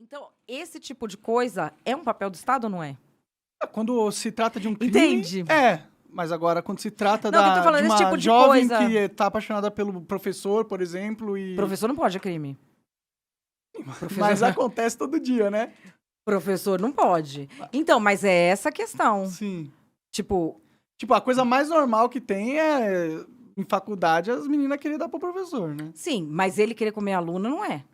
Então, esse tipo de coisa é um papel do Estado ou não é? Quando se trata de um crime... Entende? Mas agora, quando se trata Não, que eu tô falando de desse uma tipo de jovem coisa. que tá apaixonada pelo professor, por exemplo, e... Professor não pode, é crime. Mas acontece todo dia, né? Professor não pode. Então, mas é essa a questão. Sim. Tipo, Tipo, a coisa mais normal que tem é, em faculdade, as meninas querem dar pro professor, né? sim, mas ele querer comer aluno não é.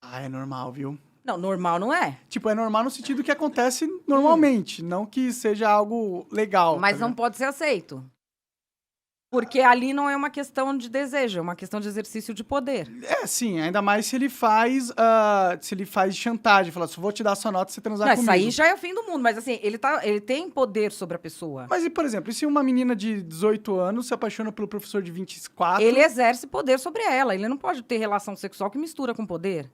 Ah, é normal, viu? Não, normal não é. Tipo, é normal no sentido que acontece normalmente, não que seja algo legal. Mas tá não ligado? pode ser aceito. Porque ali não é uma questão de desejo, é uma questão de exercício de poder. É, sim, ainda mais se ele faz, chantagem, fala, só vou te dar sua nota se você transar Não, isso comigo. aí já é o fim do mundo, mas assim, ele tem poder sobre a pessoa. Mas e, por exemplo, e se uma menina de 18 anos se apaixona pelo professor de 24? Ele exerce poder sobre ela, ele não pode ter relação sexual que mistura com poder.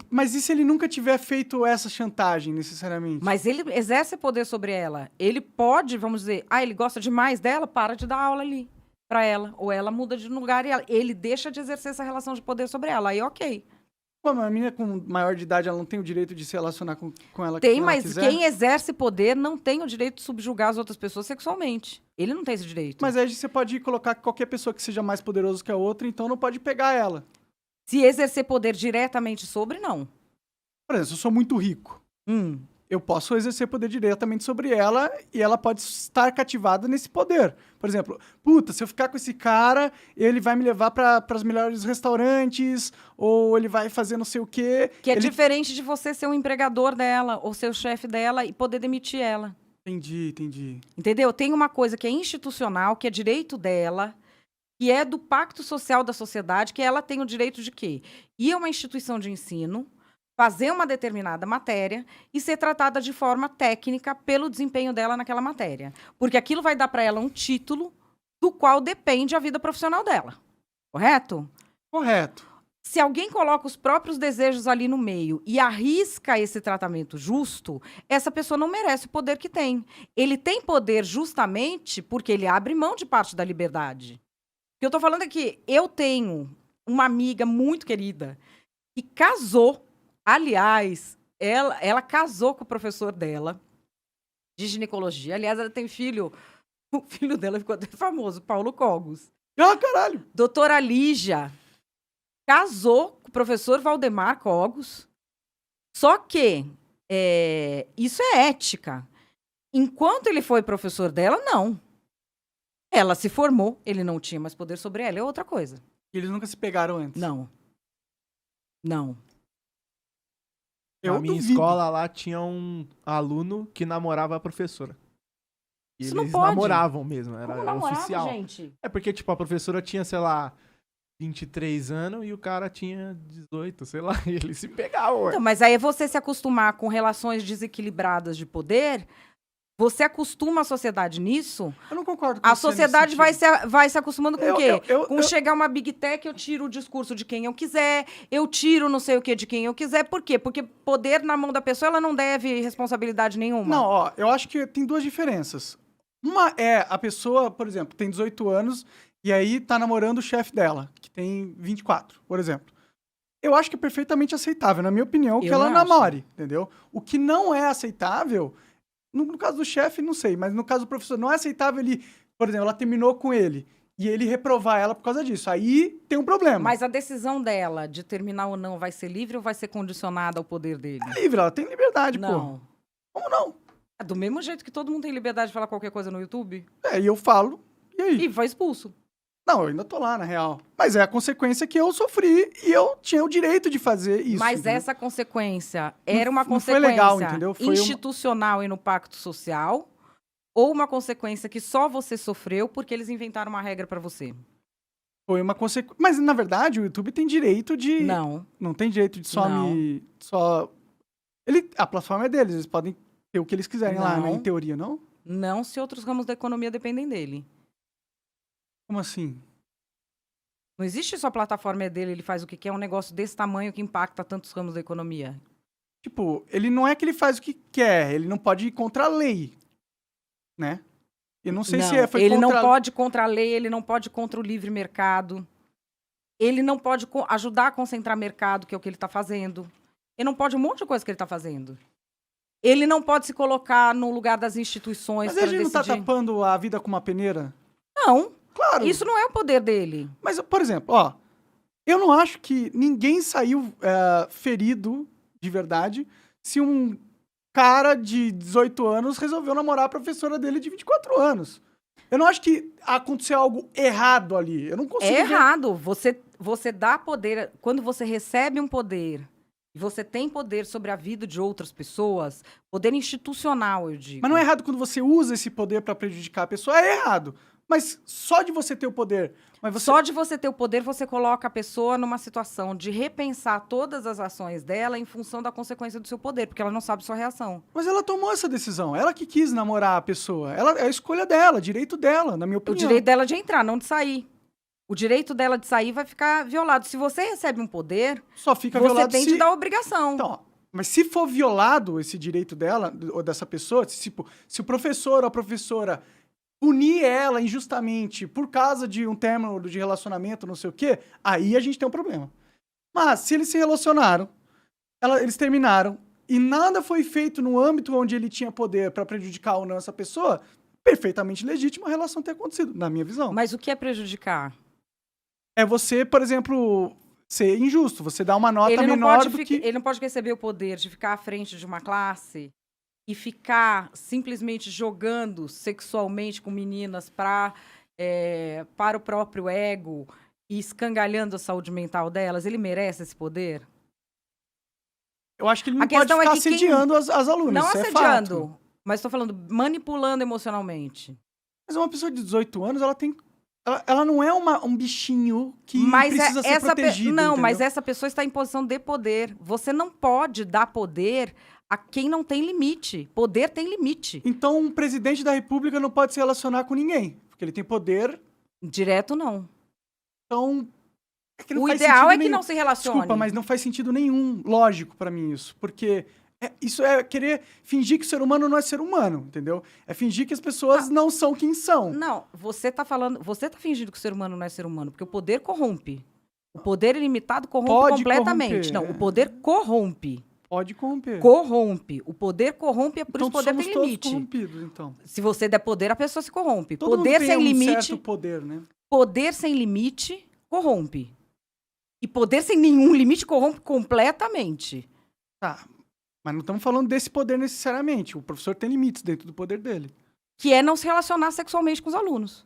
Mas e se ele nunca tiver feito essa chantagem, necessariamente? Mas ele exerce poder sobre ela. Ele pode, vamos dizer, ele gosta demais dela, para de dar aula ali pra ela. Ou ela muda de lugar e ele deixa de exercer essa relação de poder sobre ela. Aí, ok. Pô, uma menina com maior de idade, ela não tem o direito de se relacionar com ela Tem, quem ela mas quiser? quem exerce poder não tem o direito de subjugar as outras pessoas sexualmente. Ele não tem esse direito. Mas aí você pode colocar qualquer pessoa que seja mais poderoso que a outra, então não pode pegar ela. Se exercer poder diretamente sobre, não. Por exemplo, se eu sou muito rico, eu posso exercer poder diretamente sobre ela e ela pode estar cativada nesse poder. Por exemplo, puta, se eu ficar com esse cara, ele vai me levar para os melhores restaurantes, ou ele vai fazer não sei o quê. Que é diferente de você ser um empregador dela ou ser o chefe dela e poder demitir ela. Entendi. Entendeu? Tem uma coisa que é institucional, que é direito dela, que é do pacto social da sociedade, que ela tem o direito de quê? Ir a uma instituição de ensino, fazer uma determinada matéria e ser tratada de forma técnica pelo desempenho dela naquela matéria. Porque aquilo vai dar para ela um título do qual depende a vida profissional dela. Correto? Correto. Se alguém coloca os próprios desejos ali no meio e arrisca esse tratamento justo, essa pessoa não merece o poder que tem. Ele tem poder justamente porque ele abre mão de parte da liberdade. O que eu tô falando é que eu tenho uma amiga muito querida que casou. Aliás, ela casou com o professor dela de ginecologia. Aliás, ela tem filho. O filho dela ficou até famoso, Paulo Cogos. Ah, caralho! Doutora Lígia casou com o professor Valdemar Cogos. Só que isso é ética. Enquanto ele foi professor dela, não. Ela se formou, ele não tinha mais poder sobre ela, é outra coisa. Eles nunca se pegaram antes. Não. Eu Na minha duvido. escola lá tinha um aluno que namorava a professora. E Isso não eles pode. namoravam mesmo, era Como namorava, oficial. gente? É porque, tipo, a professora tinha, sei lá, 23 anos e o cara tinha 18, sei lá, e eles se pegavam. Então, mas aí é você se acostumar com relações desequilibradas de poder, você acostuma a sociedade nisso, Eu não concordo com a você sociedade nesse sentido. vai se acostumando com o quê? Com eu- chegar uma Big Tech, eu tiro o discurso de quem eu quiser, eu tiro não sei o que de quem eu quiser. Por quê? Porque poder na mão da pessoa, ela não deve responsabilidade nenhuma. Não, ó, eu acho que tem duas diferenças. Uma é a pessoa, por exemplo, tem 18 anos e aí tá namorando o chefe dela, que tem 24, por exemplo. Eu acho que é perfeitamente aceitável, na minha opinião, que Eu ela não acho. namore, entendeu? O que não é aceitável, no caso do chefe, não sei, mas no caso do professor, não é aceitável ele, por exemplo, ela terminou com ele e ele reprovar ela por causa disso. Aí tem um problema. Mas a decisão dela de terminar ou não vai ser livre ou vai ser condicionada ao poder dele? É livre, ela tem liberdade, Não. pô. Como não? É do mesmo jeito que todo mundo tem liberdade de falar qualquer coisa no YouTube. E eu falo, e aí? E foi expulso. Não, eu ainda tô lá, na real. Mas é a consequência que eu sofri e eu tinha o direito de fazer isso. Mas entendeu? essa consequência era uma não foi consequência legal, entendeu? Foi institucional e no pacto social ou uma consequência que só você sofreu porque eles inventaram uma regra pra você? Foi uma consequência. Mas, na verdade, o YouTube tem direito de... Não. Não tem direito de só Não. A plataforma é deles, eles podem ter o que eles quiserem lá, né? Não. Em teoria, não? Não se outros ramos da economia dependem dele. Como assim? Não existe só a plataforma é dele, ele faz o que quer, é um negócio desse tamanho que impacta tantos ramos da economia. Tipo, ele não é que ele faz o que quer, ele não pode ir contra a lei, né? Eu não sei se foi ele contra... não pode contra a lei, ele não pode contra o livre mercado. Ele não pode ajudar a concentrar mercado, que é o que ele está fazendo. Ele não pode um monte de coisa que ele está fazendo. Ele não pode se colocar no lugar das instituições Mas para a gente decidir. não tá tapando a vida com uma peneira? Não. Claro. Isso não é o poder dele. Mas, por exemplo, ó, eu não acho que ninguém saiu ferido de verdade se um cara de 18 anos resolveu namorar a professora dele de 24 anos. Eu não acho que aconteceu algo errado ali. Eu não consigo É ver- errado. Você dá poder. Quando você recebe um poder e você tem poder sobre a vida de outras pessoas, poder institucional, eu digo. Mas não é errado quando você usa esse poder pra prejudicar a pessoa. É errado. Mas só de você ter o poder... Mas você... Só de você ter o poder, você coloca a pessoa numa situação de repensar todas as ações dela em função da consequência do seu poder, porque ela não sabe sua reação. Mas ela tomou essa decisão. Ela que quis namorar a pessoa. É a escolha dela, direito dela, na minha O opinião. direito dela de entrar, não de sair. O direito dela de sair vai ficar violado. Se você recebe um poder, Só fica você violado tem se... de dar obrigação. Então, ó, mas se for violado esse direito dela, ou dessa pessoa, se o professor ou a professora punir ela injustamente por causa de um término de relacionamento, não sei o quê, aí a gente tem um problema. Mas se eles se relacionaram, eles terminaram, e nada foi feito no âmbito onde ele tinha poder pra prejudicar ou não essa pessoa, perfeitamente legítimo a relação ter acontecido, na minha visão. Mas o que é prejudicar? É você, por exemplo, ser injusto, você dá uma nota menor do que... Ele não pode receber o poder de ficar à frente de uma classe e ficar simplesmente jogando sexualmente com meninas para o próprio ego e escangalhando a saúde mental delas. Ele merece esse poder? Eu acho que ele não A pode questão é ficar que quem- assediando as alunas, Não isso é assediando, fato. mas estou falando manipulando emocionalmente. Mas uma pessoa de 18 anos, ela não é um bichinho que Mas precisa ser protegido, não, entendeu? mas essa pessoa está em posição de poder. Você não pode dar poder a quem não tem limite. Poder tem limite. Então, um presidente da república não pode se relacionar com ninguém, porque ele tem poder, Direto, não. então... é que não O faz ideal sentido é que nenhum. não se relacione. Desculpa, mas não faz sentido nenhum lógico pra mim isso, porque isso é querer fingir que o ser humano não é ser humano, entendeu? É fingir que as pessoas não são quem são. Não, você tá fingindo que o ser humano não é ser humano, porque o poder corrompe. O poder ilimitado corrompe Pode completamente. corromper, Não, o poder corrompe. Pode corromper. Corrompe. O poder corrompe, é por Então isso que o poder somos tem todos limite. corrompidos, então. Se você der poder, a pessoa se corrompe. Todo Poder mundo tem sem um limite, certo poder, né? poder sem limite corrompe. E poder sem nenhum limite corrompe completamente. Tá, mas não estamos falando desse poder necessariamente. O professor tem limites dentro do poder dele. Que é não se relacionar sexualmente com os alunos.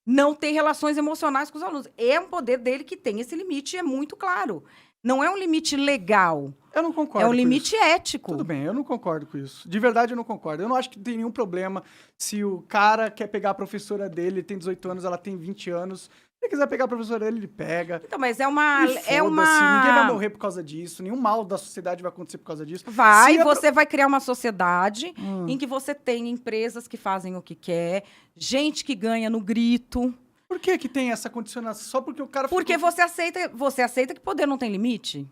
Não ter relações emocionais com os alunos. É um poder dele que tem esse limite, é muito claro. Não é um limite legal. Eu não concordo É um com esse isso. ético. Tudo bem, eu não concordo com isso. De verdade, eu não concordo. Eu não acho que tem nenhum problema se o cara quer pegar a professora dele, ele tem 18 anos, ela tem 20 anos. Se ele quiser pegar a professora dele, ele pega. Então, mas é uma... E É foda-se, uma... ninguém vai morrer por causa disso. Nenhum mal da sociedade vai acontecer por causa disso. Vai, Se a você vai criar uma sociedade Hum. em que você tem empresas que fazem o que quer, gente que ganha no grito. Por que que tem essa condicionação? Só porque o cara... Porque ficou- você aceita que poder não tem limite?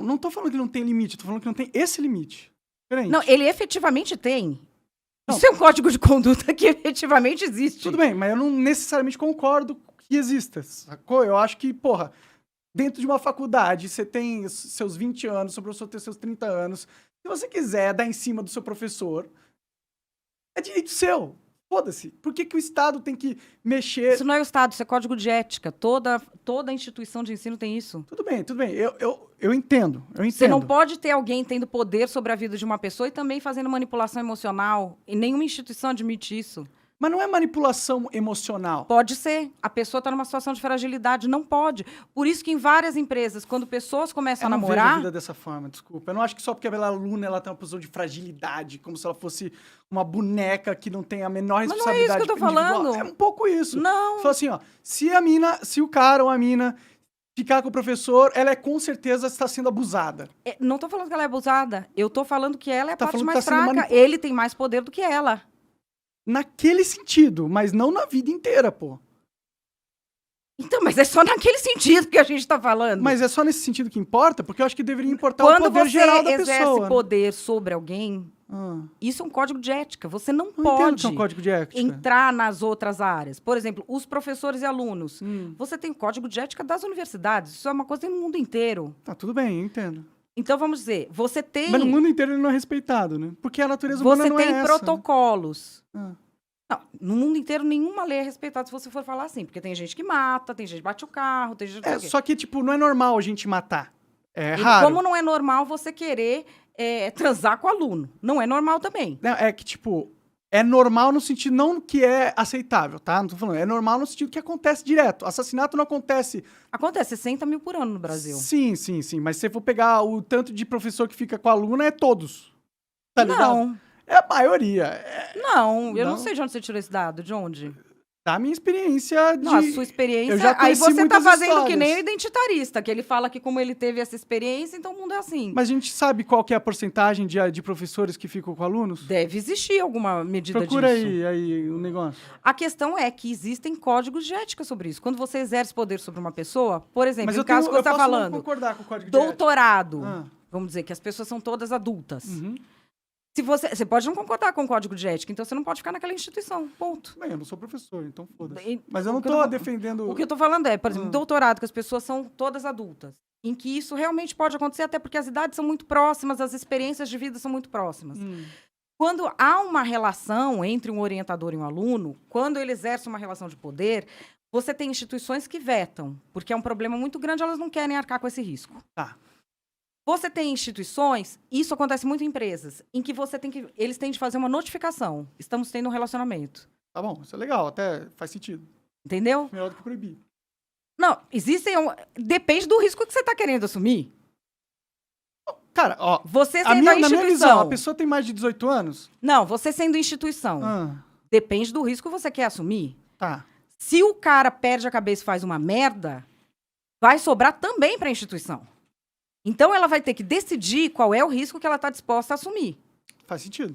Não tô falando que não tem limite. Tô falando que não tem esse limite. Diferente. Não, ele efetivamente tem. Não. Isso é um código de conduta que efetivamente existe. Tudo bem, mas eu não necessariamente concordo que exista, sacou? Eu acho que, porra, dentro de uma faculdade, você tem seus 20 anos, seu professor tem seus 30 anos. Se você quiser dar em cima do seu professor, é direito seu. Foda-se. Por que que o Estado tem que mexer? Isso não é o Estado, isso é código de ética. Toda instituição de ensino tem isso. Tudo bem, tudo bem. Eu entendo, eu entendo. Você não pode ter alguém tendo poder sobre a vida de uma pessoa e também fazendo manipulação emocional. E nenhuma instituição admite isso. Mas não é manipulação emocional. Pode ser. A pessoa está numa situação de fragilidade. Não pode. Por isso que em várias empresas, quando pessoas começam Eu a não vejo a namorar... vida dessa forma, desculpa. Eu não acho que só porque ela é aluna, ela tem uma posição de fragilidade, como se ela fosse uma boneca que não tem a menor Mas não é isso responsabilidade que eu tô individual. falando. É um pouco isso. Não. Fala assim, ó, se o cara ou a mina ficar com o professor, ela com certeza está sendo abusada. Não tô falando que ela é abusada. Eu tô falando que ela é a Tá parte falando que mais tá sendo fraca. Ele tem mais poder do que ela. Naquele sentido, mas não na vida inteira, pô. Então, mas é só naquele sentido que a gente tá falando. Mas é só nesse sentido que importa, porque eu acho que deveria importar Quando o poder você geral da exerce pessoa. Né? poder sobre alguém, Isso é um código de ética. Você não Não entendo pode que é um código de ética. entrar nas outras áreas. Por exemplo, os professores e alunos. Você tem o código de ética das universidades. Isso é uma coisa que tem no mundo inteiro. Tá, tudo bem, eu entendo. Então, vamos dizer, você tem... Mas no mundo inteiro ele não é respeitado, né? Porque a natureza humana Você não é tem essa. protocolos. Né? Não, no mundo inteiro, nenhuma lei é respeitada se você for falar assim. Porque tem gente que mata, tem gente que bate o carro, tem gente que... Só que, tipo, não é normal a gente matar. É E raro. como não é normal você querer transar com o aluno. Não é normal também. Não, é que, tipo, é normal no sentido não que é aceitável, tá? Não tô falando. É normal no sentido que acontece direto. Assassinato não acontece... Acontece 60 mil por ano no Brasil. Sim. Mas se você for pegar o tanto de professor que fica com a aluna, é todos. Tá ligado? Não, É a maioria. eu Não? não sei de onde você tirou esse dado. De onde? Da minha experiência de... Não, a sua experiência... Eu já Aí conheci você tá muitas fazendo que histórias. nem o identitarista, que ele fala que como ele teve essa experiência, então o mundo é assim. Mas a gente sabe qual que é a porcentagem de professores que ficam com alunos? Deve existir alguma medida Procura disso. aí o negócio. A questão é que existem códigos de ética sobre isso. Quando você exerce poder sobre uma pessoa, por exemplo, Mas no eu caso que você está posso não falando, concordar com o código de ética. doutorado, Ah. vamos dizer que as pessoas são todas adultas. Uhum. Se você pode não concordar com o código de ética, então você não pode ficar naquela instituição, ponto. Bem, eu não sou professor, então foda-se. E- Mas eu não o que eu tô tô- defendendo... O que eu tô falando é, por exemplo, Ah. doutorado, que as pessoas são todas adultas. Em que isso realmente pode acontecer, até porque as idades são muito próximas, as experiências de vida são muito próximas. Quando há uma relação entre um orientador e um aluno, quando ele exerce uma relação de poder, você tem instituições que vetam, porque é um problema muito grande, elas não querem arcar com esse risco. Tá. Você tem instituições, isso acontece muito em empresas, em que eles têm de fazer uma notificação. Estamos tendo um relacionamento. Tá bom, isso é legal, até faz sentido. Entendeu? Melhor do que proibir. Não, depende do risco que você está querendo assumir. Cara, ó, Você na sendo minha a instituição. visão, a pessoa tem mais de 18 anos? Não, você sendo instituição. Depende do risco que você quer assumir. Tá. Se o cara perde a cabeça e faz uma merda, vai sobrar também para a instituição. Então, ela vai ter que decidir qual é o risco que ela está disposta a assumir. Faz sentido.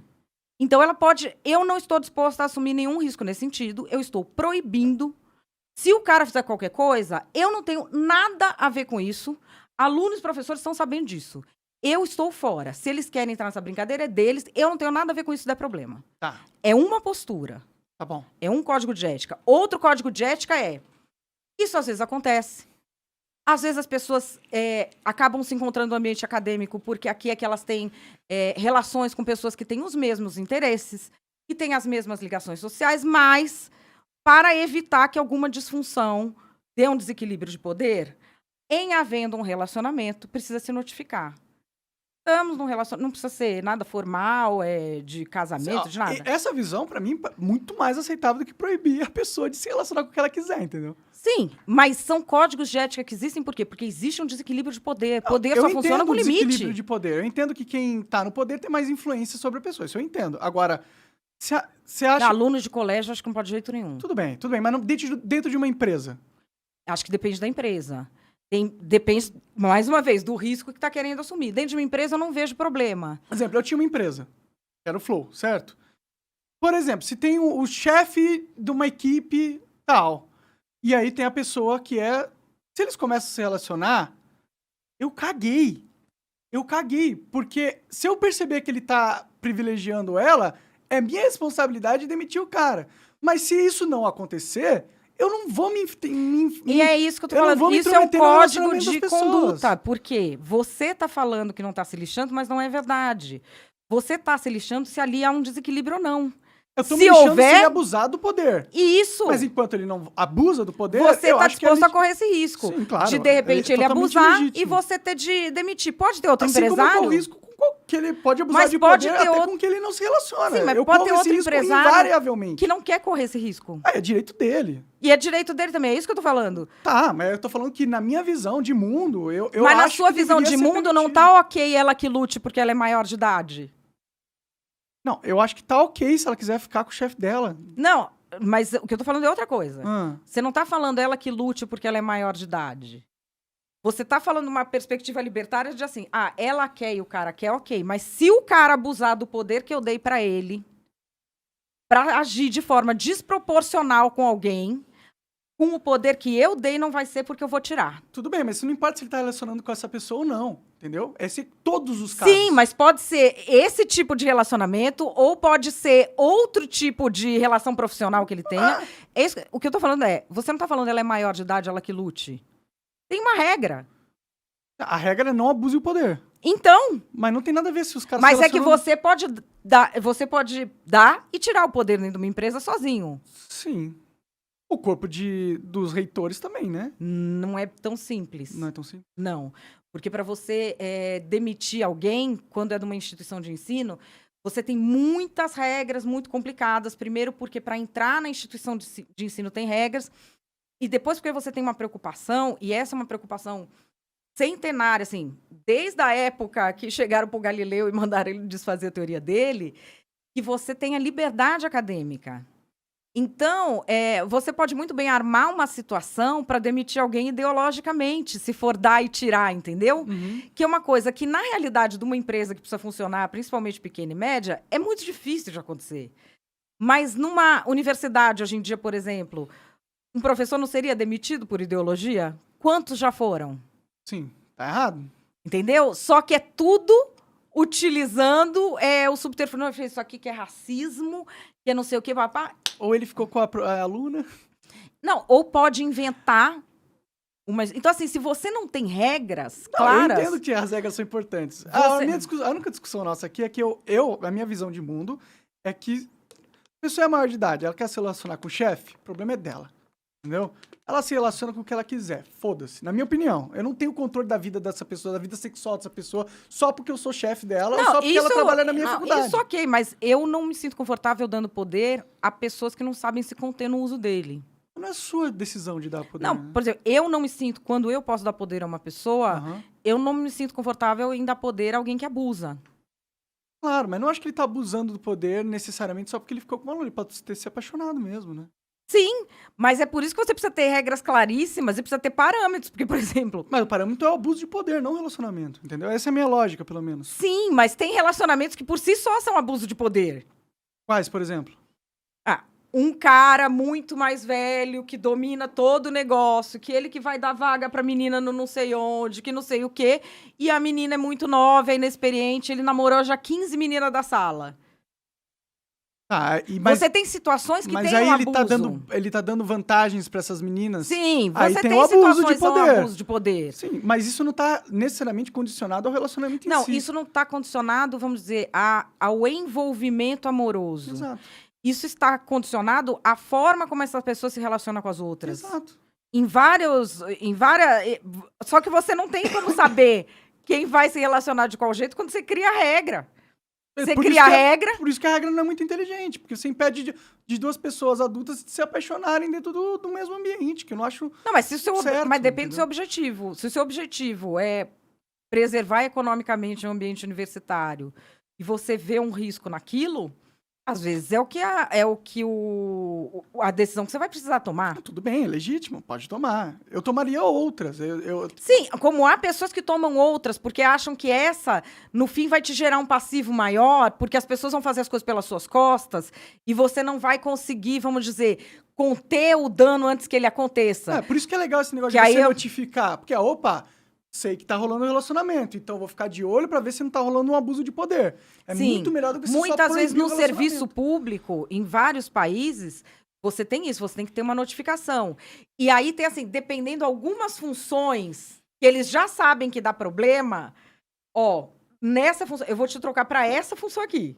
Então, ela pode... Eu não estou disposta a assumir nenhum risco nesse sentido. Eu estou proibindo. Se o cara fizer qualquer coisa, eu não tenho nada a ver com isso. Alunos e professores estão sabendo disso. Eu estou fora. Se eles querem entrar nessa brincadeira, é deles. Eu não tenho nada a ver com isso, der problema. Tá. É uma postura. Tá bom. É um código de ética. Outro código de ética é... Isso às vezes acontece. Às vezes as pessoas acabam se encontrando no ambiente acadêmico porque aqui é que elas têm relações com pessoas que têm os mesmos interesses, que têm as mesmas ligações sociais, mas para evitar que alguma disfunção dê um desequilíbrio de poder, em havendo um relacionamento, precisa se notificar. Estamos num relacionamento, não precisa ser nada formal, de casamento, de nada. Essa visão, pra mim, é muito mais aceitável do que proibir a pessoa de se relacionar com o que ela quiser, entendeu? Sim, mas são códigos de ética que existem por quê? Porque existe um desequilíbrio de poder. Poder só funciona com Eu entendo o limite. desequilíbrio de poder. Eu entendo que quem tá no poder tem mais influência sobre a pessoa. Isso eu entendo. Agora, você acha... Alunos de colégio, acho que não pode de jeito nenhum. Tudo bem. Mas não, dentro de uma empresa. Acho que depende da empresa. Depende, mais uma vez, do risco que está querendo assumir. Dentro de uma empresa, eu não vejo problema. Por exemplo, eu tinha uma empresa, que era o Flow, certo? Por exemplo, se tem o chefe de uma equipe tal, e aí tem a pessoa que é... Se eles começam a se relacionar, eu caguei. Porque se eu perceber que ele tá privilegiando ela, é minha responsabilidade demitir o cara. Mas se isso não acontecer... Eu não vou E é isso que eu tô eu não falando. vou me Isso é um intrometer no código relacionamento de das pessoas. conduta. Por quê? Você tá falando que não tá se lixando, mas não é verdade. Você tá se lixando se ali há um desequilíbrio ou não. Eu tô Se me lixando houver- se ele abusar do poder. E isso, Mas enquanto ele não abusa do poder, você eu tá acho que disposto a correr esse risco. Sim, claro. De repente, É ele totalmente abusar legítimo. e você ter de demitir. Pode ter outro Assim como eu empresário? corro risco que ele pode abusar Mas de pode poder ter até outro- com que ele não se relaciona. Sim, mas eu pode corro ter esse outro risco empresário invariavelmente. que não quer correr esse risco. É direito dele. E é direito dele também, é isso que eu tô falando. Tá, mas eu tô falando que na minha visão de mundo, eu Mas na acho sua que visão de deveria ser mundo, não permitido. tá ok ela que lute porque ela é maior de idade. Não, eu acho que tá ok se ela quiser ficar com o chefe dela. Não, mas o que eu tô falando é outra coisa. Ah, Você não tá falando ela que lute porque ela é maior de idade. Você tá falando uma perspectiva libertária de assim, ela quer e o cara quer, ok. Mas se o cara abusar do poder que eu dei pra ele, pra agir de forma desproporcional com alguém, com o poder que eu dei, não vai ser porque eu vou tirar. tudo bem, mas isso não importa se ele tá relacionando com essa pessoa ou não. entendeu? Todos os casos. Sim, mas pode ser esse tipo de relacionamento ou pode ser outro tipo de relação profissional que ele tenha. O que eu tô falando você não tá falando ela é maior de idade, ela que lute. Tem uma regra. A regra é não abuse o poder. Então... Mas não tem nada a ver se os caras... Mas é que você pode dar e tirar o poder dentro de uma empresa sozinho. Sim. O corpo dos reitores também, né? Não é tão simples. Não é tão simples? Não. Porque para você demitir alguém, quando é de uma instituição de ensino, você tem muitas regras muito complicadas. Primeiro, porque para entrar na instituição de ensino tem regras. E depois, porque você tem uma preocupação, e essa é uma preocupação centenária, assim, desde a época que chegaram para o Galileu e mandaram ele desfazer a teoria dele, que você tenha liberdade acadêmica. Então, você pode muito bem armar uma situação para demitir alguém ideologicamente, se for dar e tirar, entendeu? Uhum. Que é uma coisa que, na realidade, de uma empresa que precisa funcionar, principalmente pequena e média, é muito difícil de acontecer. Mas numa universidade, hoje em dia, por exemplo, um professor não seria demitido por ideologia? Quantos já foram? Sim, tá errado. Entendeu? Só que é tudo utilizando o subterfúgio. Não, isso aqui que é racismo, que é não sei o que, papá. Ou ele ficou com a aluna. Não, ou pode inventar umas... Então, assim, se você não tem regras claras... Eu entendo que as regras são importantes. A única discussão nossa aqui é que a minha visão de mundo é que a pessoa é maior de idade, ela quer se relacionar com o chefe, o problema é dela. Entendeu? Ela se relaciona com o que ela quiser. Foda-se. Na minha opinião. Eu não tenho controle da vida dessa pessoa, da vida sexual dessa pessoa, só porque eu sou chefe dela ou só porque ela trabalha na minha faculdade. Isso ok, mas eu não me sinto confortável dando poder a pessoas que não sabem se conter no uso dele. Não é sua decisão de dar poder. Não, né? por exemplo, eu não me sinto... Quando eu posso dar poder a uma pessoa, eu não me sinto confortável em dar poder a alguém que abusa. Claro, mas não acho que ele tá abusando do poder necessariamente só porque ele ficou com uma aluna. Ele pode ter se apaixonado mesmo, né? Sim, mas é por isso que você precisa ter regras claríssimas e precisa ter parâmetros, porque, por exemplo... Mas o parâmetro é o abuso de poder, não o relacionamento, entendeu? Essa é a minha lógica, pelo menos. Sim, mas tem relacionamentos que por si só são abuso de poder. Quais, por exemplo? Um cara muito mais velho que domina todo o negócio, que ele que vai dar vaga pra menina no não sei onde, que não sei o quê, e a menina é muito nova, é inexperiente, ele namorou já 15 meninas da sala. Você tem situações que tem um abuso. Mas aí ele tá dando vantagens pra essas meninas. Sim, aí você tem tem o abuso situações de que são poder. abuso de poder. Sim, mas isso não tá necessariamente condicionado ao relacionamento em si. Não, isso não está condicionado, vamos dizer, ao envolvimento amoroso. Exato. Isso está condicionado à forma como essa pessoa se relaciona com as outras. Exato. Em várias... Só que você não tem como saber quem vai se relacionar de qual jeito quando você cria a regra. Você cria a regra... Por isso que a regra não é muito inteligente, porque você impede de duas pessoas adultas de se apaixonarem dentro do mesmo ambiente, que eu não acho Não, mas, certo, mas depende entendeu? do seu objetivo. Se o seu objetivo é preservar economicamente o ambiente universitário e você vê um risco naquilo, às vezes é a decisão que você vai precisar tomar. Tudo bem, é legítimo, pode tomar. Eu tomaria outras. Sim, como há pessoas que tomam outras porque acham que essa, no fim, vai te gerar um passivo maior, porque as pessoas vão fazer as coisas pelas suas costas e você não vai conseguir, vamos dizer, conter o dano antes que ele aconteça. Por isso que é legal esse negócio Que de aí você eu- notificar. Porque, sei que tá rolando um relacionamento, então eu vou ficar de olho pra ver se não tá rolando um abuso de poder. É Sim, muito melhor do que você só muitas vezes proibir no o relacionamento. serviço público, em vários países, você tem isso, você tem que ter uma notificação. E aí tem assim, dependendo algumas funções que eles já sabem que dá problema, nessa função, eu vou te trocar para essa função aqui.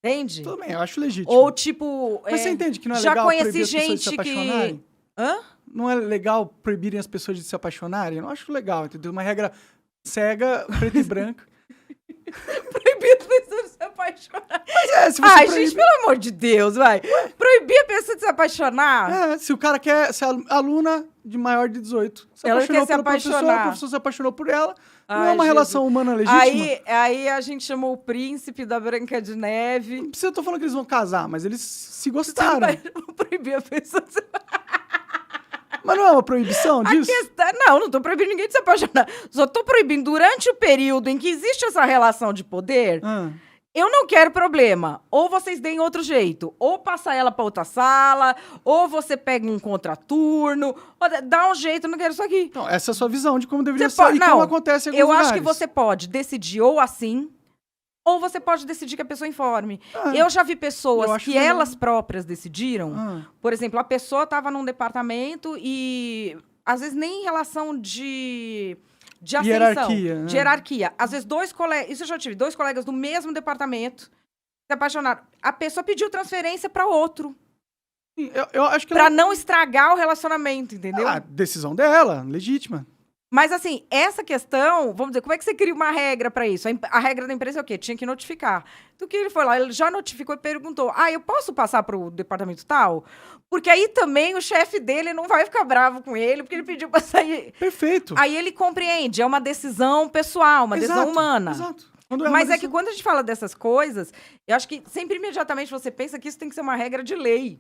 Entende? Tudo bem, eu acho legítimo. Ou tipo, Mas você entende que não é já legal conheci proibir as pessoas de se gente que- apaixonarem? Hã? Não é legal proibirem as pessoas de se apaixonarem? Eu não acho legal, entendeu? Uma regra cega, preto e branco. Proibir a pessoa de se apaixonar. Mas se você Ai, proíbe... gente, pelo amor de Deus, vai. Proibir a pessoa de se apaixonar? se o cara quer ser aluna de maior de 18, se Ela apaixonou quer se pelo professor, apaixonar. o professor se apaixonou por ela, não Ai, é uma Jesus. relação humana legítima. Aí a gente chamou o príncipe da Branca de Neve. Não precisa, eu tô falando que eles vão casar, mas eles se gostaram. Proibir a pessoa de se Mas não é uma proibição disso? Não tô proibindo ninguém de se apaixonar. Só tô proibindo durante o período em que existe essa relação de poder, eu não quero problema. Ou vocês deem outro jeito. Ou passa ela para outra sala, ou você pega um contraturno, ou dá um jeito, eu não quero isso aqui. Então, essa é a sua visão de como deveria Você ser pode- e não, como acontece em alguns Eu acho lugares. que você pode decidir ou assim, ou você pode decidir que a pessoa informe. Ah, Eu já vi eu pessoas acho que melhor. elas próprias decidiram. Ah, Por exemplo, a pessoa estava num departamento e, às vezes, nem em relação de ascensão. Hierarquia, né? De hierarquia. Às vezes, dois colegas... Isso eu já tive. 2 colegas do mesmo departamento se apaixonaram. A pessoa pediu transferência para outro. sim, eu acho que Para não estragar o relacionamento, entendeu? Ah, decisão dela, legítima. Mas, assim, essa questão... Vamos dizer, como é que você cria uma regra para isso? A regra da empresa é o quê? Tinha que notificar. Então, o que ele foi lá? Ele já notificou e perguntou. Eu posso passar para o departamento tal? Porque aí também o chefe dele não vai ficar bravo com ele, porque ele pediu para sair. Perfeito. Aí ele compreende. É uma decisão pessoal, uma decisão humana. Exato. Quando Mas uma é que decisão- quando a gente fala dessas coisas, eu acho que sempre imediatamente você pensa que isso tem que ser uma regra de lei.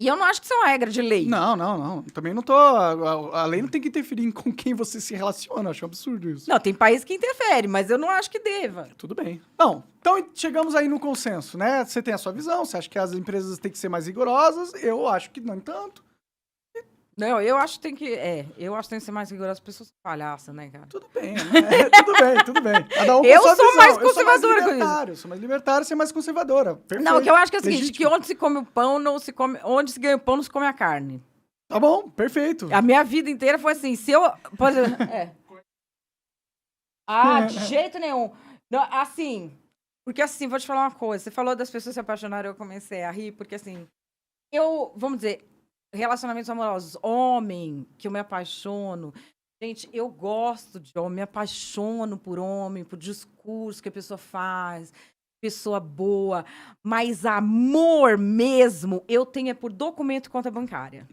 E eu não acho que isso é uma regra de lei. Não. Também não tô... A lei não tem que interferir com quem você se relaciona. Eu acho um absurdo isso. Não, tem país que interfere, mas eu não acho que deva. Tudo bem. Não, então chegamos aí no consenso, né? Você tem a sua visão, você acha que as empresas têm que ser mais rigorosas, eu acho que não tanto. Não, eu acho que tem que. Eu acho que tem que ser mais rigoroso. As pessoas são palhaças, né, cara? Tudo bem, né? Tudo bem. Cada um com Eu sua sou visão. mais Eu sou conservadora com isso. libertário, eu sou mais libertário, você é mais conservadora. Perfeito. Não, o que eu acho que é o seguinte: Legítimo. que onde se come o pão, não se come. Onde se ganha o pão, não se come a carne. Tá bom, perfeito. A minha vida inteira foi assim. Se eu. Por exemplo, de jeito nenhum. Não, assim. Porque assim, vou te falar uma coisa. Você falou das pessoas se apaixonarem, eu comecei a rir, porque assim. Vamos dizer, relacionamentos amorosos, homem, que eu me apaixono. Gente, eu gosto de homem, me apaixono por homem, por discurso que a pessoa faz, pessoa boa. Mas amor mesmo, eu tenho é por documento e conta bancária.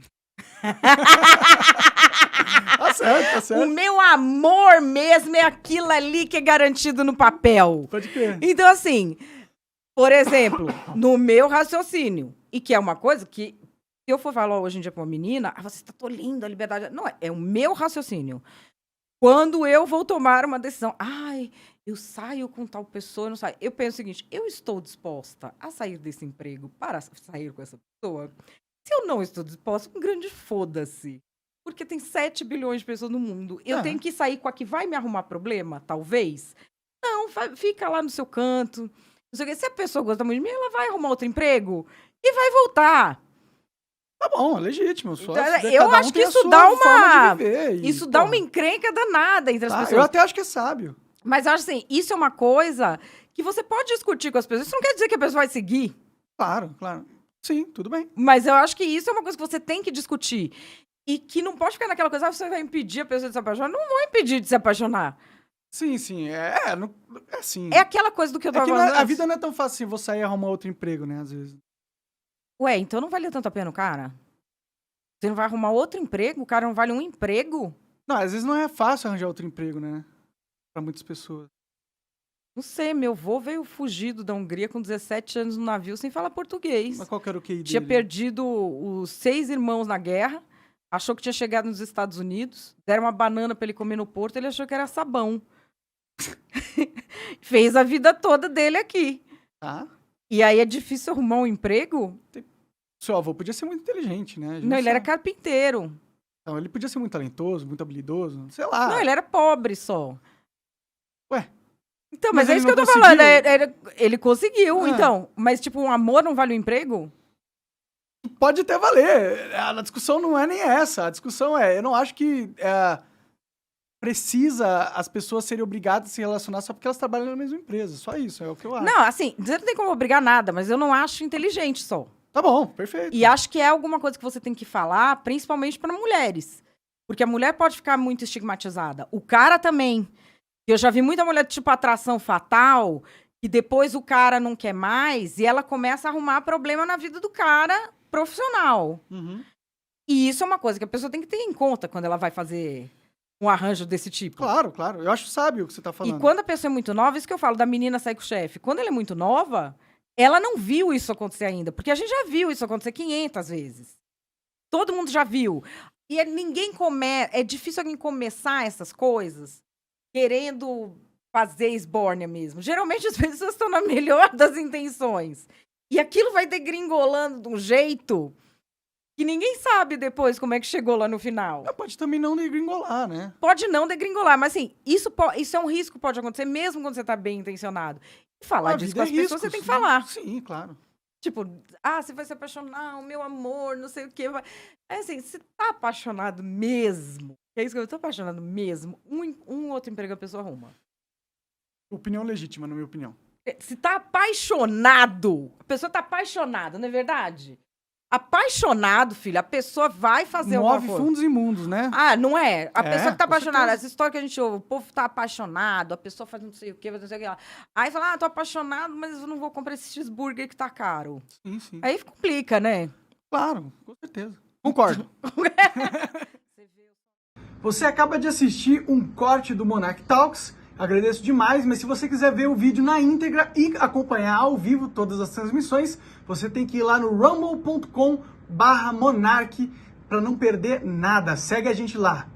Tá certo, tá O certo. meu amor mesmo é aquilo ali que é garantido no papel. Pode crer. Então, assim, por exemplo, no meu raciocínio, e que é uma coisa que, se eu for falar hoje em dia pra uma menina, você está tolindo a liberdade. Não, é o meu raciocínio. Quando eu vou tomar uma decisão, eu saio com tal pessoa, eu não saio. Eu penso o seguinte, eu estou disposta a sair desse emprego para sair com essa pessoa? Se eu não estou disposta, um grande foda-se. Porque tem 7 bilhões de pessoas no mundo. Eu tenho que sair com a que vai me arrumar problema, talvez? Não, fica lá no seu canto. Não sei o quê. Se a pessoa gosta muito de mim, ela vai arrumar outro emprego e vai voltar. Tá bom, é legítimo. Só, Então, cada eu um acho que tem a isso sua dá forma uma... de viver e, Isso dá porra, uma encrenca danada entre as tá, pessoas. eu até acho que é sábio. Mas eu acho assim, isso é uma coisa que você pode discutir com as pessoas. Isso não quer dizer que a pessoa vai seguir. Claro. Sim, tudo bem. Mas eu acho que isso é uma coisa que você tem que discutir. E que não pode ficar naquela coisa, você vai impedir a pessoa de se apaixonar. Não vou impedir de se apaixonar. Sim. É assim. É aquela coisa do que eu É tava que falando a antes. vida não é tão fácil assim, vou sair e arrumar outro emprego, né, às vezes. Ué, então não valia tanto a pena o cara? Você não vai arrumar outro emprego? O cara não vale um emprego? Não, às vezes não é fácil arranjar outro emprego, né? Pra muitas pessoas. Não sei, meu avô veio fugido da Hungria com 17 anos no navio sem falar português. Mas qual que era o QI Tinha dele? perdido os 6 irmãos na guerra, achou que tinha chegado nos Estados Unidos, deram uma banana pra ele comer no porto, ele achou que era sabão. Fez a vida toda dele aqui. Tá. E aí é difícil arrumar um emprego? Seu avô podia ser muito inteligente, né? A gente Não, ele era sabe. carpinteiro. Então, ele podia ser muito talentoso, muito habilidoso, sei lá. Não, ele era pobre só. Ué. Então, Mas mas é ele isso que eu não tô falando. conseguiu? Ele conseguiu, Ah. então. Mas, tipo, um amor não vale um emprego? Pode até valer. A discussão não é nem essa. A discussão eu não acho que precisa as pessoas serem obrigadas a se relacionar só porque elas trabalham na mesma empresa. Só isso, é o que eu acho. Não, assim, você não tem como obrigar nada, mas eu não acho inteligente só. Tá bom, perfeito. E acho que é alguma coisa que você tem que falar, principalmente para mulheres. Porque a mulher pode ficar muito estigmatizada. O cara também. Eu já vi muita mulher tipo atração fatal, e depois o cara não quer mais, e ela começa a arrumar problema na vida do cara profissional. Uhum. E isso é uma coisa que a pessoa tem que ter em conta quando ela vai fazer um arranjo desse tipo. Claro. Eu acho sábio o que você tá falando. E quando a pessoa é muito nova, isso que eu falo da menina sair com o chefe. Quando ela é muito nova, ela não viu isso acontecer ainda. Porque a gente já viu isso acontecer 500 vezes. Todo mundo já viu. E é difícil alguém começar essas coisas querendo fazer esbórnia mesmo. Geralmente as pessoas estão na melhor das intenções. E aquilo vai degringolando de um jeito que ninguém sabe depois como é que chegou lá no final. Pode também não degringolar, né? Pode não degringolar, mas assim, isso é um risco que pode acontecer mesmo quando você tá bem intencionado. E falar disso com as pessoas, você tem que falar. Sim, claro. Tipo, você vai se apaixonar, o meu amor, não sei o quê. É assim, você tá apaixonado mesmo? É isso que eu tô apaixonado mesmo. Um outro emprego a pessoa arruma. Opinião legítima, na minha opinião. Se tá apaixonado, a pessoa tá apaixonada, não é verdade? Apaixonado, filho, a pessoa vai fazer alguma Move coisa. fundos imundos, né? Não é? A pessoa que tá com apaixonada, certeza. essa história que a gente ouve, o povo tá apaixonado, a pessoa faz não sei o quê, faz não sei o que lá. Aí fala, tô apaixonado, mas eu não vou comprar esse cheeseburger que tá caro. Sim, sim. Aí complica, né? Claro, com certeza. Concordo. Você acaba de assistir um corte do Monarch Talks. Agradeço demais, mas se você quiser ver o vídeo na íntegra e acompanhar ao vivo todas as transmissões, você tem que ir lá no rumble.com/monarch para não perder nada. Segue a gente lá.